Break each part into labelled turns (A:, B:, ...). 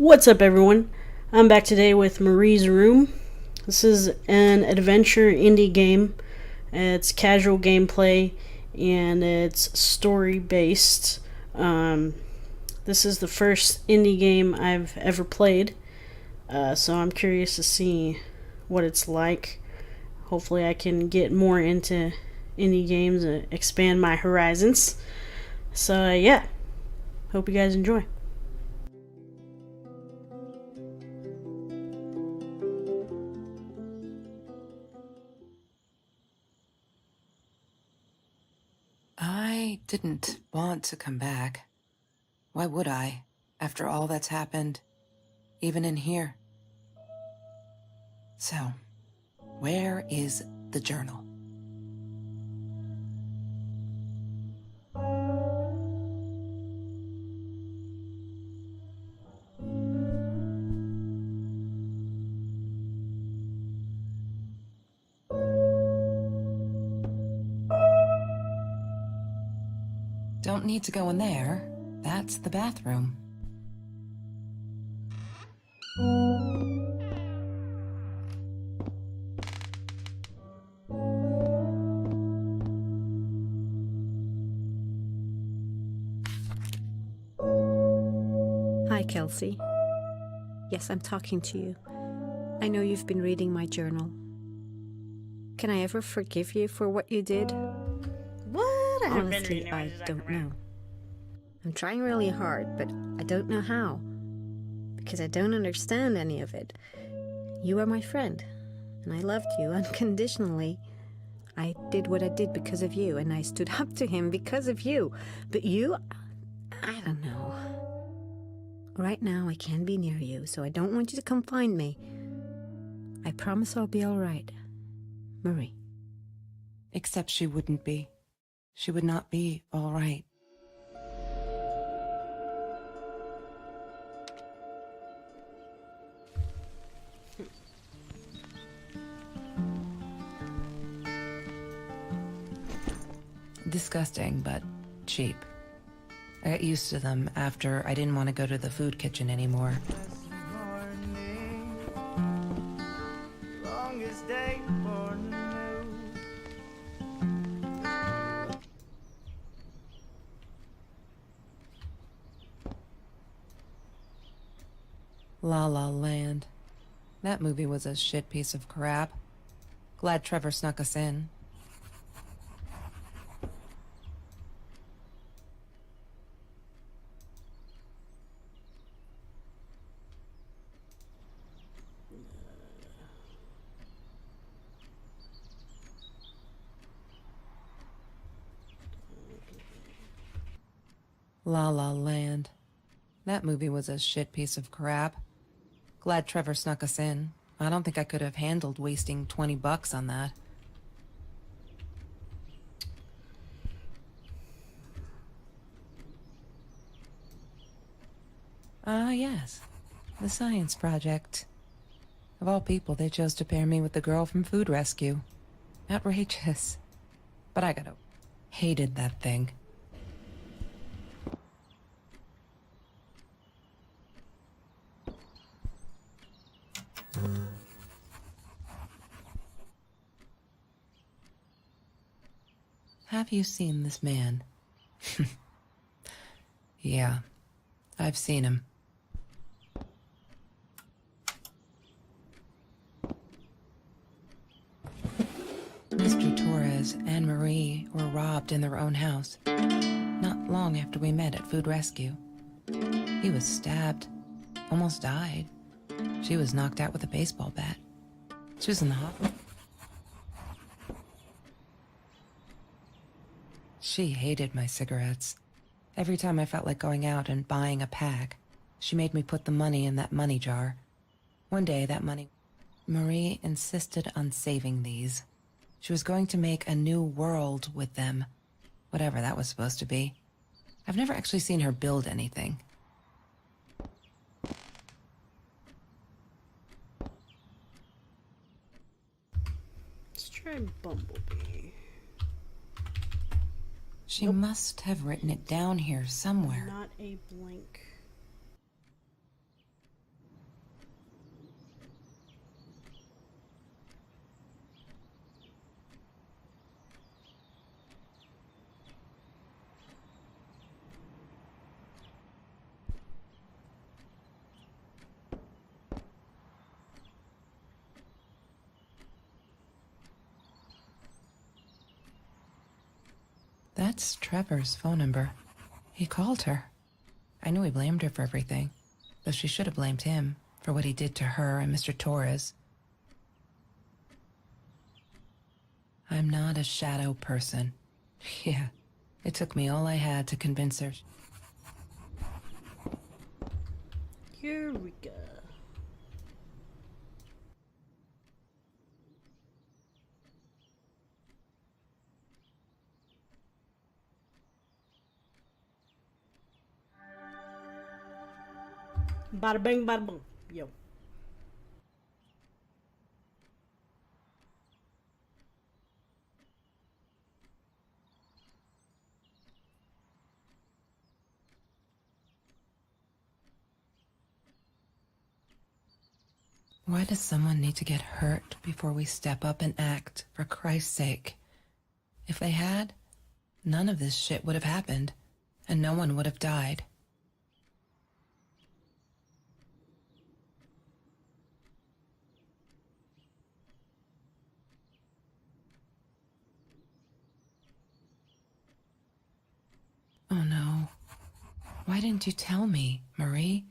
A: What's up, everyone? I'm back today with Marie's Room. This is an adventure indie game. It's casual gameplay and it's story based. This is the first indie game I've ever played, so I'm curious to see what it's like. Hopefully, I can get more into indie games and expand my horizons. So, yeah, hope you guys enjoy.
B: I didn't want to come back. Why would I, after all that's happened, even in here? So, where is the journal? Don't need to go in there. That's the bathroom.
C: Hi, Kelsey. Yes, I'm talking to you. I know you've been reading my journal. Can I ever forgive you for what you did?
A: What?
C: Honestly, I don't know. I'm trying really hard, but I don't know how. Because I don't understand any of it. You are my friend, and I loved you unconditionally. I did what I did because of you, and I stood up to him because of you. But you, I don't know. Right now, I can't be near you, so I don't want you to come find me. I promise I'll be all right. Marie.
B: Except she wouldn't be. She would not be all right. Disgusting, but cheap. I got used to them after I didn't want to go to the food kitchen anymore. La La Land. That movie was a shit piece of crap. Glad Trevor snuck us in. La La Land. That movie was a shit piece of crap. Glad Trevor snuck us in. I don't think I could have handled wasting $20 on that. Ah, yes. The science project. Of all people, they chose to pair me with the girl from Food Rescue. Outrageous. But I gotta... hated that thing. Have you seen this man? Yeah, I've seen him. Mr. Torres and Marie were robbed in their own house, not long after we met at Food Rescue. He was stabbed, almost died. She was knocked out with a baseball bat. She was in the hospital. She hated my cigarettes. Every time I felt like going out and buying a pack, she made me put the money in that money jar. One day, that money... Marie insisted on saving these. She was going to make a new world with them, whatever that was supposed to be. I've never actually seen her build anything.
A: Let's try Bumblebee.
B: She must have written it down here somewhere.
A: Not a blank.
B: That's Trevor's phone number. He called her. I knew he blamed her for everything, though she should have blamed him for what he did to her and Mr. Torres. I'm not a shadow person. Yeah, it took me all I had to convince her.
A: Here we go. Bada bing, bada boom. Yo.
B: Why does someone need to get hurt before we step up and act, for Christ's sake? If they had, none of this shit would have happened, and no one would have died. Oh no. Why didn't you tell me, Marie?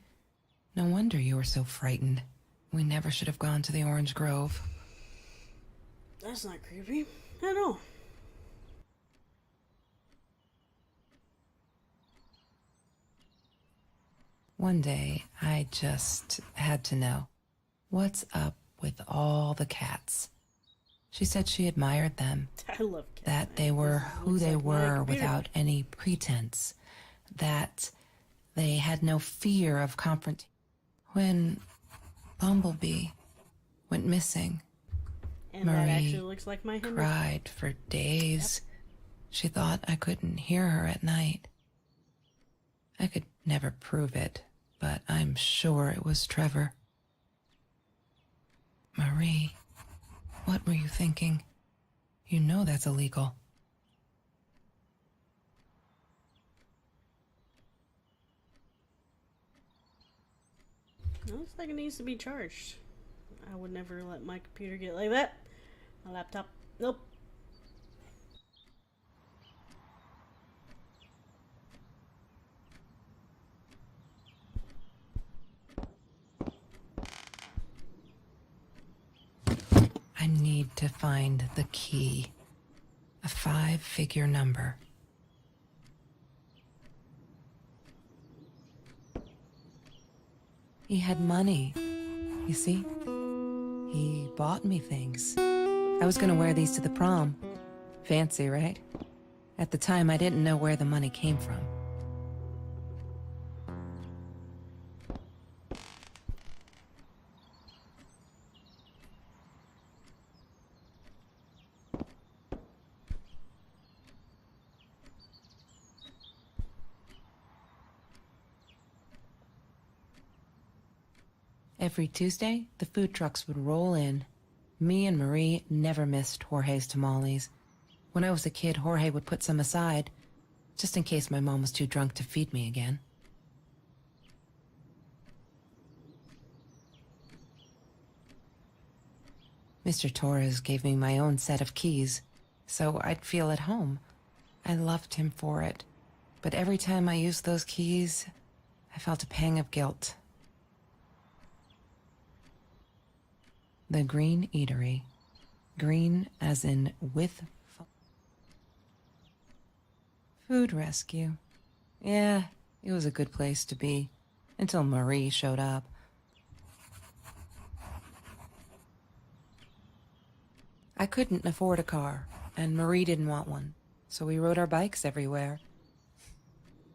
B: No wonder you were so frightened. We never should have gone to the Orange Grove.
A: That's not creepy at all.
B: One day, I just had to know. What's up with all the cats? She said she admired them.
A: I love cats.
B: That they were who they were without any pretense. That they had no fear of confrontation. When Bumblebee went missing,
A: And that actually
B: Marie
A: looks like my hand.
B: cried for days. She thought I couldn't hear her at night. I could never prove it, but I'm sure it was Trevor. Marie, what were you thinking? You know that's illegal.
A: Looks like it needs to be charged. I would never let my computer get like that. My laptop. Nope.
B: I need to find the key. A 5-figure number. He had money. You see? He bought me things. I was gonna wear these to the prom. Fancy, right? At the time, I didn't know where the money came from. Every Tuesday, the food trucks would roll in. Me and Marie never missed Jorge's tamales. When I was a kid, Jorge would put some aside, just in case my mom was too drunk to feed me again. Mr. Torres gave me my own set of keys, so I'd feel at home. I loved him for it, but every time I used those keys, I felt a pang of guilt. The Green Eatery. Green as in with food rescue. Yeah, it was a good place to be, until Marie showed up. I couldn't afford a car, and Marie didn't want one, so we rode our bikes everywhere.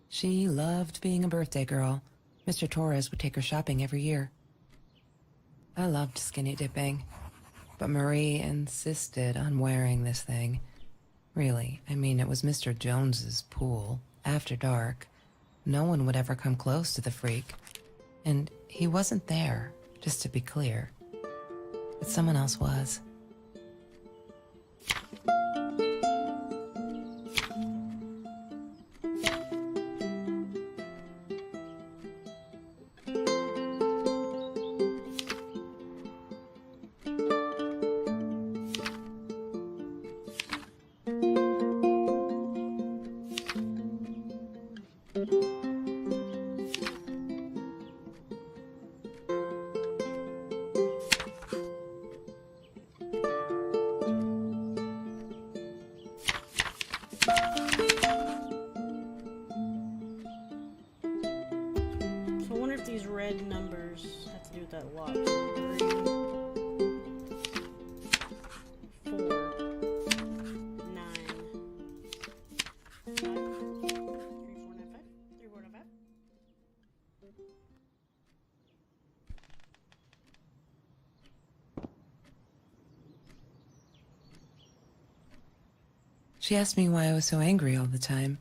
B: She loved being a birthday girl. Mr. Torres would take her shopping every year. I loved skinny dipping, but Marie insisted on wearing this thing. Really, I mean, it was Mr. Jones's pool, after dark. No one would ever come close to the freak. And he wasn't there, just to be clear. But someone else was. She asked me why I was so angry all the time,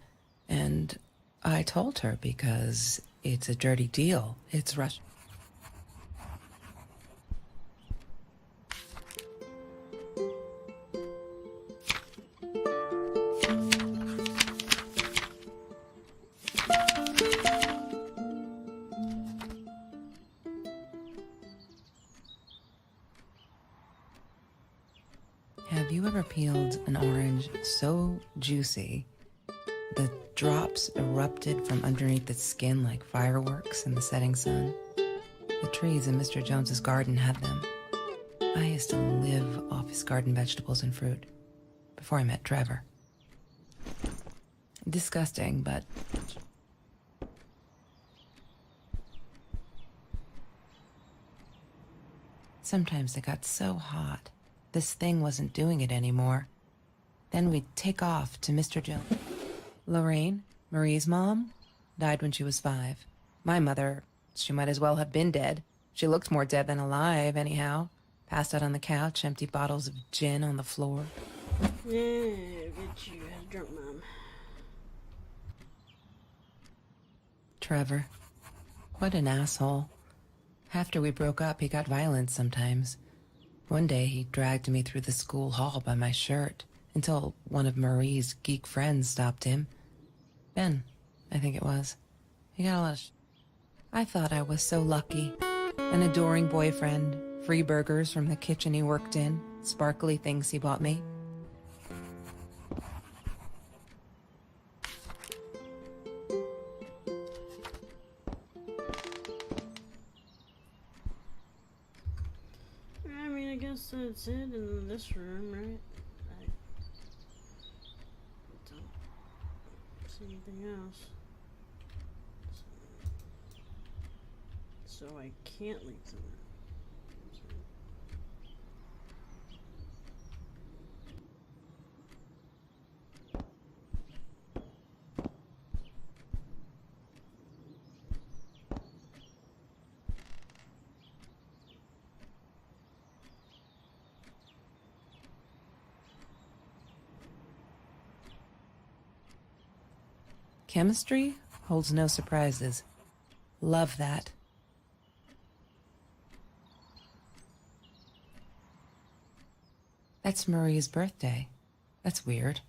B: and I told her because it's a dirty deal. It's Russian. Have you ever peeled an orange so juicy the drops erupted from underneath its skin like fireworks in the setting sun? The trees in Mr. Jones's garden had them. I used to live off his garden vegetables and fruit before I met Trevor. Disgusting, but sometimes it got so hot, this thing wasn't doing it anymore. Then we'd take off to Mr. Jones. Lorraine, Marie's mom, died when she was 5. My mother, she might as well have been dead. She looked more dead than alive, anyhow. Passed out on the couch, empty bottles of gin on the floor.
A: Yeah, get you a drunk mom.
B: Trevor, what an asshole. After we broke up, he got violent sometimes. One day, he dragged me through the school hall by my shirt until one of Marie's geek friends stopped him. Ben, I think it was. He got a lot of I thought I was so lucky. An adoring boyfriend, free burgers from the kitchen he worked in, sparkly things he bought me.
A: I mean, I guess that's it in this room, right? I don't see anything else. So I can't leave the room.
B: Chemistry holds no surprises. Love that. That's Marie's birthday. That's weird.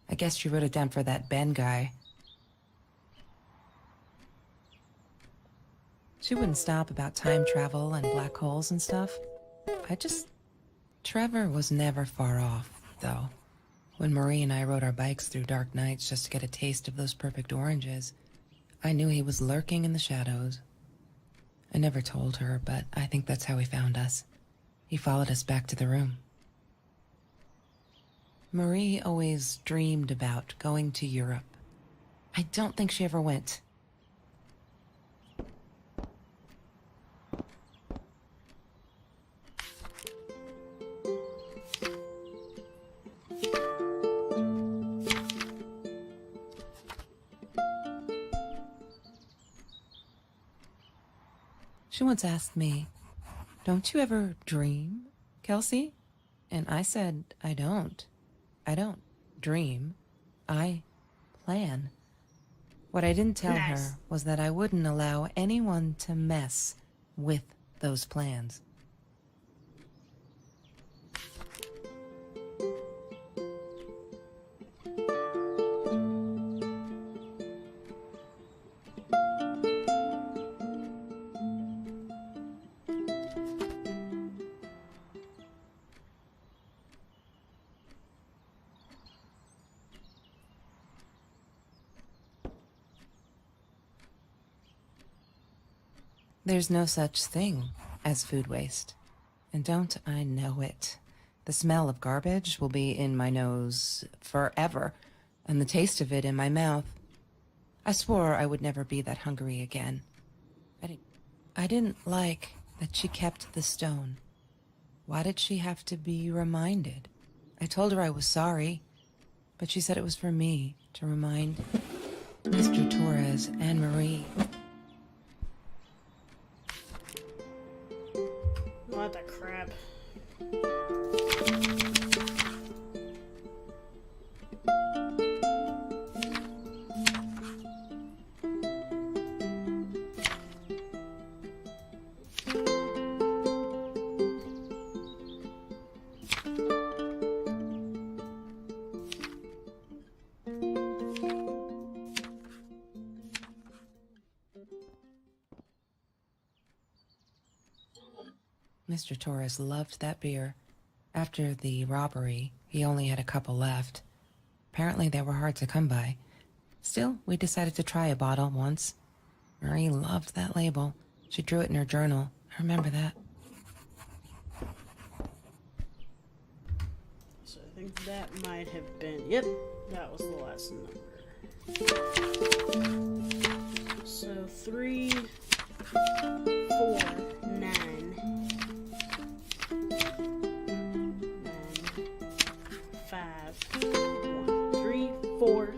B: I guess she wrote it down for that Ben guy. She wouldn't stop about time travel and black holes and stuff. Trevor was never far off, though. When Marie and I rode our bikes through dark nights just to get a taste of those perfect oranges, I knew he was lurking in the shadows. I never told her, but I think that's how he found us. He followed us back to the room. Marie always dreamed about going to Europe. I don't think she ever went. She once asked me, "Don't you ever dream, Kelsey?" And I said, I don't dream. I plan. What I didn't tell her was that I wouldn't allow anyone to mess with those plans. There's no such thing as food waste. And don't I know it? The smell of garbage will be in my nose forever, and the taste of it in my mouth. I swore I would never be that hungry again. I didn't like that she kept the stone. Why did she have to be reminded? I told her I was sorry, but she said it was for me to remind Mr. Torres and Marie.
A: What the crap?
B: Mr. Torres loved that beer. After the robbery, he only had a couple left. Apparently they were hard to come by. Still, we decided to try a bottle once. Marie loved that label. She drew it in her journal. I remember that.
A: So I think that might have been... Yep, that was the last number. So 3, 4, 9, 5, 1. 3, 4,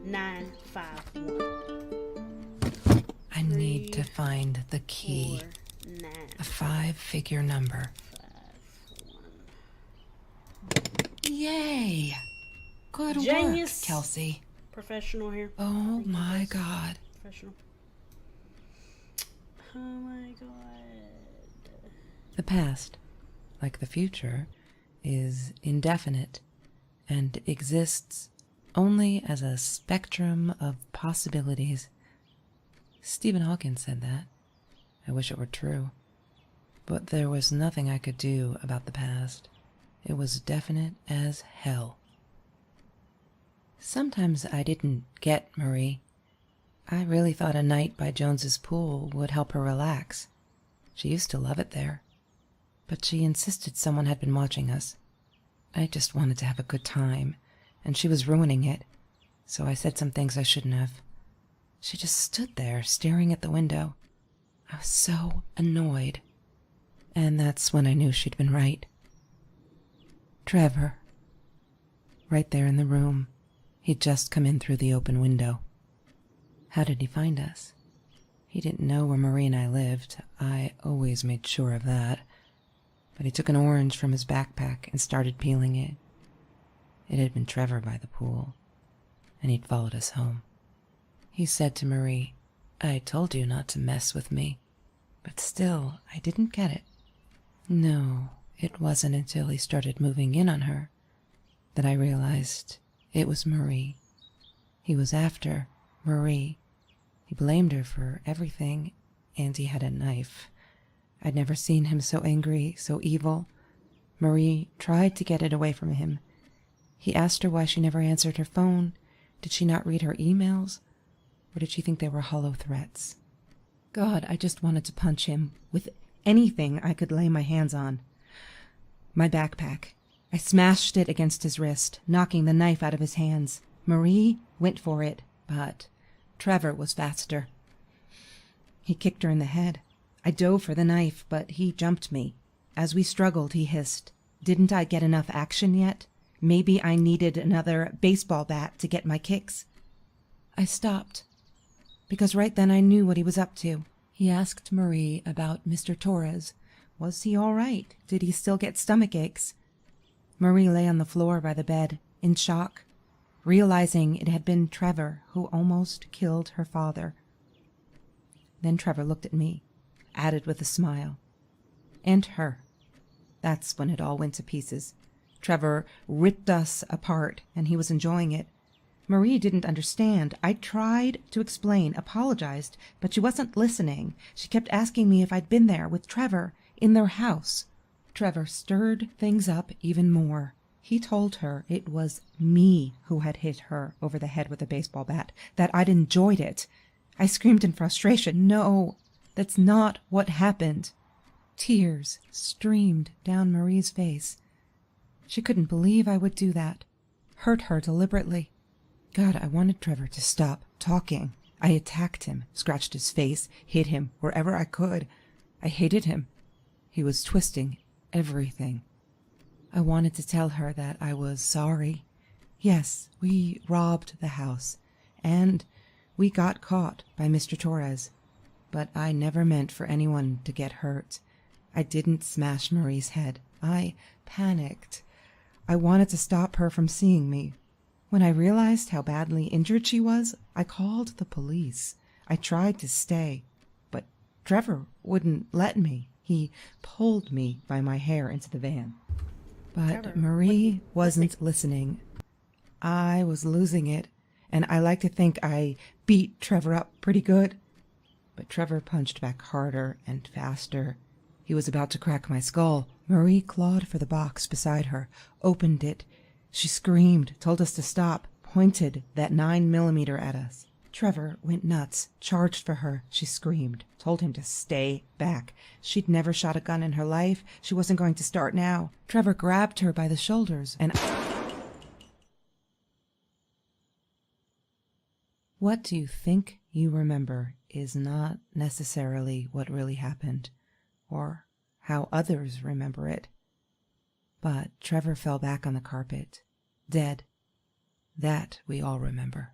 A: 9, 5, 1.
B: I need to find the key.
A: 4, 9,
B: A 5-figure number.
A: 5, 1.
B: Yay! Good
A: Genius.
B: work, Kelsey.
A: Professional here.
B: Oh my God.
A: Professional. Oh my God.
B: The past, like the future, is indefinite and exists only as a spectrum of possibilities. Stephen Hawking said that. I wish it were true. But there was nothing I could do about the past. It was definite as hell. Sometimes I didn't get Marie. I really thought a night by Jones's pool would help her relax. She used to love it there. But she insisted someone had been watching us. I just wanted to have a good time, and she was ruining it, so I said some things I shouldn't have. She just stood there, staring at the window. I was so annoyed. And that's when I knew she'd been right. Trevor. Right there in the room. He'd just come in through the open window. How did he find us? He didn't know where Marie and I lived. I always made sure of that. But he took an orange from his backpack and started peeling it. It had been Trevor by the pool, and he'd followed us home. He said to Marie, "I told you not to mess with me." But still, I didn't get it. No, it wasn't until he started moving in on her that I realized it was Marie. He was after Marie. He blamed her for everything, and he had a knife. I'd never seen him so angry, so evil. Marie tried to get it away from him. He asked her why she never answered her phone. Did she not read her emails? Or did she think they were hollow threats? God, I just wanted to punch him with anything I could lay my hands on. My backpack. I smashed it against his wrist, knocking the knife out of his hands. Marie went for it, but Trevor was faster. He kicked her in the head. I dove for the knife, but he jumped me. As we struggled, he hissed, "Didn't I get enough action yet? Maybe I needed another baseball bat to get my kicks." I stopped, because right then I knew what he was up to. He asked Marie about Mr. Torres. Was he all right? Did he still get stomach aches? Marie lay on the floor by the bed, in shock, realizing it had been Trevor who almost killed her father. Then Trevor looked at me, added with a smile. And her. That's when it all went to pieces. Trevor ripped us apart, and he was enjoying it. Marie didn't understand. I tried to explain, apologized, but she wasn't listening. She kept asking me if I'd been there with Trevor in their house. Trevor stirred things up even more. He told her it was me who had hit her over the head with a baseball bat, that I'd enjoyed it. I screamed in frustration, "No, that's not what happened." Tears streamed down Marie's face. She couldn't believe I would do that, hurt her deliberately. God, I wanted Trevor to stop talking. I attacked him, scratched his face, hit him wherever I could. I hated him. He was twisting everything. I wanted to tell her that I was sorry. Yes, we robbed the house, and we got caught by Mr. Torres. But I never meant for anyone to get hurt. I didn't smash Marie's head. I panicked. I wanted to stop her from seeing me. When I realized how badly injured she was, I called the police. I tried to stay, but Trevor wouldn't let me. He pulled me by my hair into the van. But
A: Trevor,
B: Marie wasn't listening. I was losing it, and I like to think I beat Trevor up pretty good. But Trevor punched back harder and faster. He was about to crack my skull. Marie clawed for the box beside her, opened it. She screamed, told us to stop, pointed that 9mm at us. Trevor went nuts, charged for her. She screamed, told him to stay back. She'd never shot a gun in her life. She wasn't going to start now. Trevor grabbed her by the shoulders and... What do you think you remember is not necessarily what really happened, or how others remember it. But Trevor fell back on the carpet, dead. That we all remember.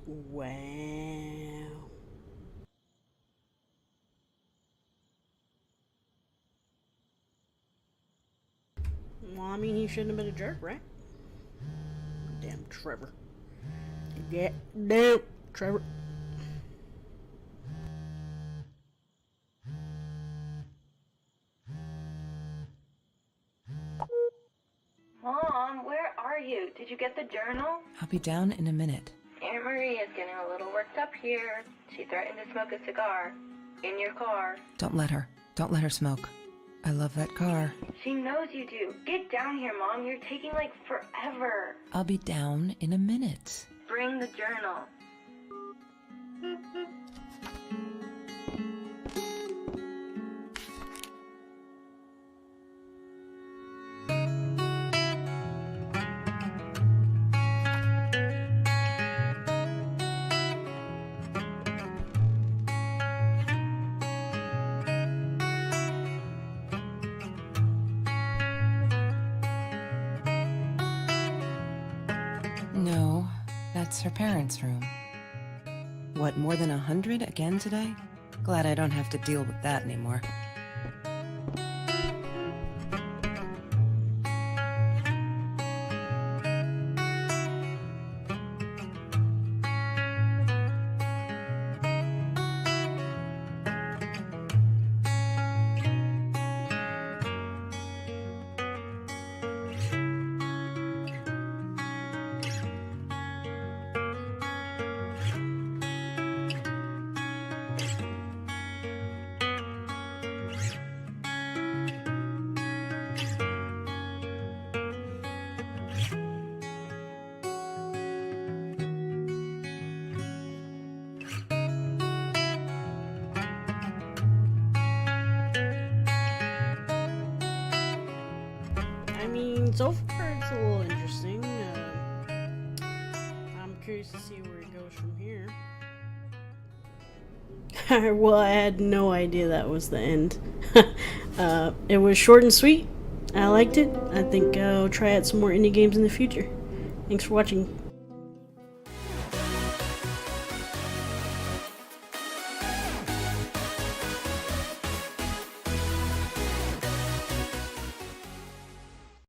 A: Wow. Well, I mean, he shouldn't have been a jerk, right? Damn Trevor. Yeah, damn Trevor.
D: Mom, where are you? Did you get the journal?
B: I'll be down in a minute.
D: Aunt Marie is getting a little worked up here. She threatened to smoke a cigar. In your car.
B: Don't let her. Don't let her smoke. I love that car.
D: She knows you do. Get down here, Mom. You're taking like forever.
B: I'll be down in a minute.
D: Bring the journal.
B: No, that's her parents' room. What, more than 100 again today? Glad I don't have to deal with that anymore.
A: I mean, so far it's a little interesting. I'm curious to see where it goes from here. Well, I had no idea that was the end. It was short and sweet. I liked it. I think I'll try out some more indie games in the future. Thanks for watching.